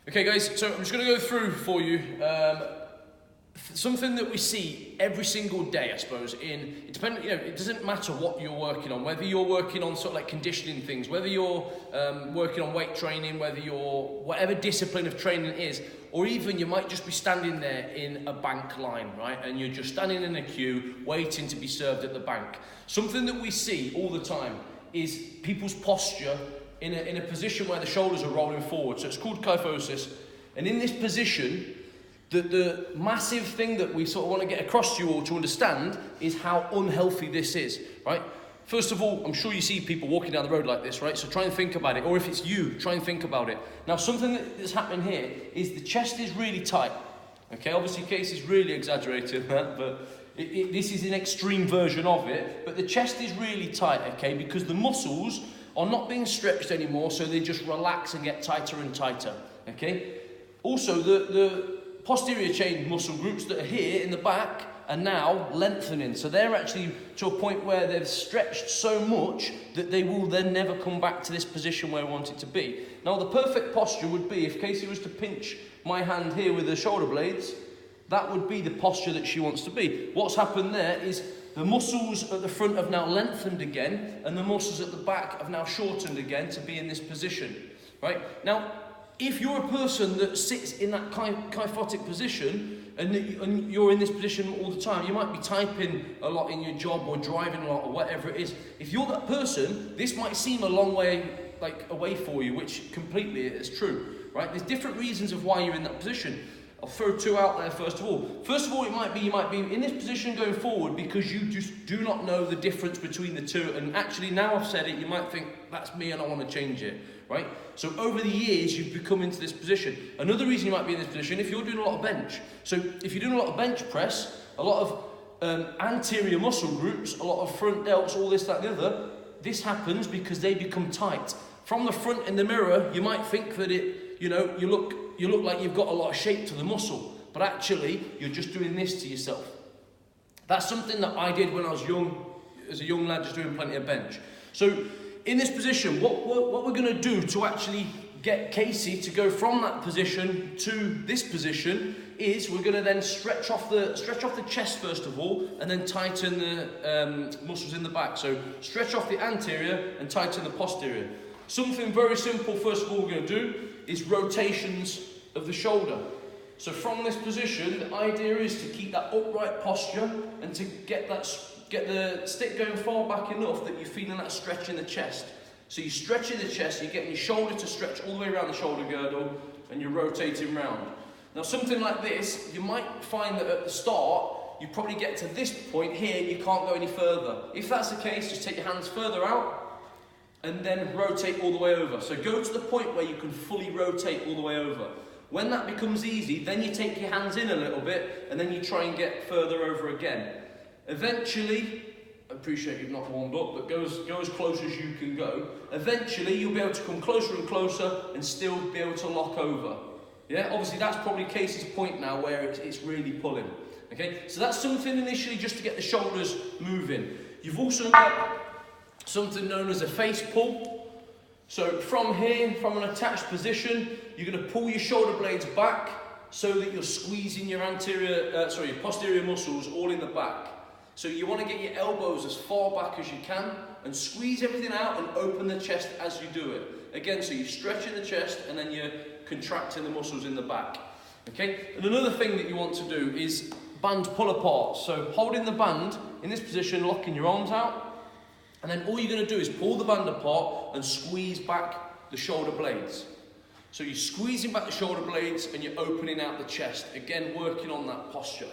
Okay guys, so I'm just going to go through for you something that we see every single day, I suppose, it doesn't matter what you're working on, whether you're working on sort of like conditioning things, whether you're working on weight training, whether you're, whatever discipline of training it is, or even you might just be standing there in a bank line, right? And you're just standing in a queue, waiting to be served at the bank. Something that we see all the time is people's posture in a position where the shoulders are rolling forward. So it's called kyphosis. And in this position, the massive thing that we sort of want to get across to you all to understand is how unhealthy this is, right? First of all, I'm sure you see people walking down the road like this, right? So try and think about it. Or if it's you, try and think about it. Now, something that's happening here is the chest is really tight. Okay, obviously Casey's really exaggerated that, but this is an extreme version of it. But the chest is really tight, okay, because the muscles are not being stretched anymore, so they just relax and get tighter and tighter, okay? Also, the posterior chain muscle groups that are here in the back are now lengthening. So they're actually to a point where they've stretched so much that they will then never come back to this position where we want it to be. Now, the perfect posture would be if Casey was to pinch my hand here with the shoulder blades, that would be the posture that she wants to be. What's happened there is the muscles at the front have now lengthened again, and the muscles at the back have now shortened again to be in this position, right? Now, if you're a person that sits in that kyphotic position, and you're in this position all the time, you might be typing a lot in your job or driving a lot or whatever it is. If you're that person, this might seem a long way away for you, which completely is true, right? There's different reasons of why you're in that position. I'll throw two out there first of all. First of all, you might be in this position going forward because you just do not know the difference between the two. And actually, now I've said it, you might think, that's me and I want to change it, right? So over the years, you've become into this position. Another reason you might be in this position, if you're doing a lot of bench. So if you're doing a lot of bench press, a lot of anterior muscle groups, a lot of front delts, all this, that, and the other, this happens because they become tight. From the front in the mirror, you might think that you look like you've got a lot of shape to the muscle, but actually you're just doing this to yourself. That's something that I did when I was young, as a young lad, just doing plenty of bench. So in this position, what we're going to do to actually get Casey to go from that position to this position is we're going to then stretch off the chest first of all, and then tighten the muscles in the back. So stretch off the anterior and tighten the posterior. Something very simple, first of all, we're going to do is rotations of the shoulder. So from this position, the idea is to keep that upright posture and to get the stick going far back enough that you're feeling that stretch in the chest. So you're stretching the chest, you're getting your shoulder to stretch all the way around the shoulder girdle, and you're rotating round. Now, something like this, you might find that at the start, you probably get to this point here, you can't go any further. If that's the case, just take your hands further out, and then rotate all the way over. So go to the point where you can fully rotate all the way over. When that becomes easy, then you take your hands in a little bit, and then you try and get further over again. Eventually, I appreciate you've not warmed up, but go as close as you can go. Eventually, you'll be able to come closer and closer and still be able to lock over. Yeah, obviously that's probably Casey's point now where it's really pulling. Okay, so that's something initially just to get the shoulders moving. You've also got something known as a face pull. So from here, from an attached position, you're going to pull your shoulder blades back so that you're squeezing your your posterior muscles all in the back. So you want to get your elbows as far back as you can and squeeze everything out and open the chest as you do it. Again, so you're stretching the chest and then you're contracting the muscles in the back. Okay, and another thing that you want to do is band pull apart. So holding the band in this position, locking your arms out, and then all you're going to do is pull the band apart and squeeze back the shoulder blades. So you're squeezing back the shoulder blades and you're opening out the chest. Again, working on that posture.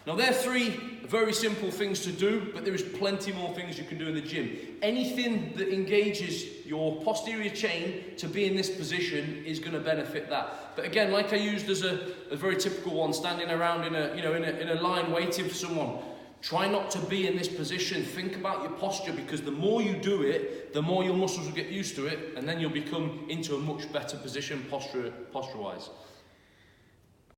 Now, there are three very simple things to do, but there is plenty more things you can do in the gym. Anything that engages your posterior chain to be in this position is going to benefit that. But again, like I used as a very typical one, standing around in a line waiting for someone. Try not to be in this position. Think about your posture, because the more you do it, the more your muscles will get used to it, and then you'll become into a much better position posture-wise.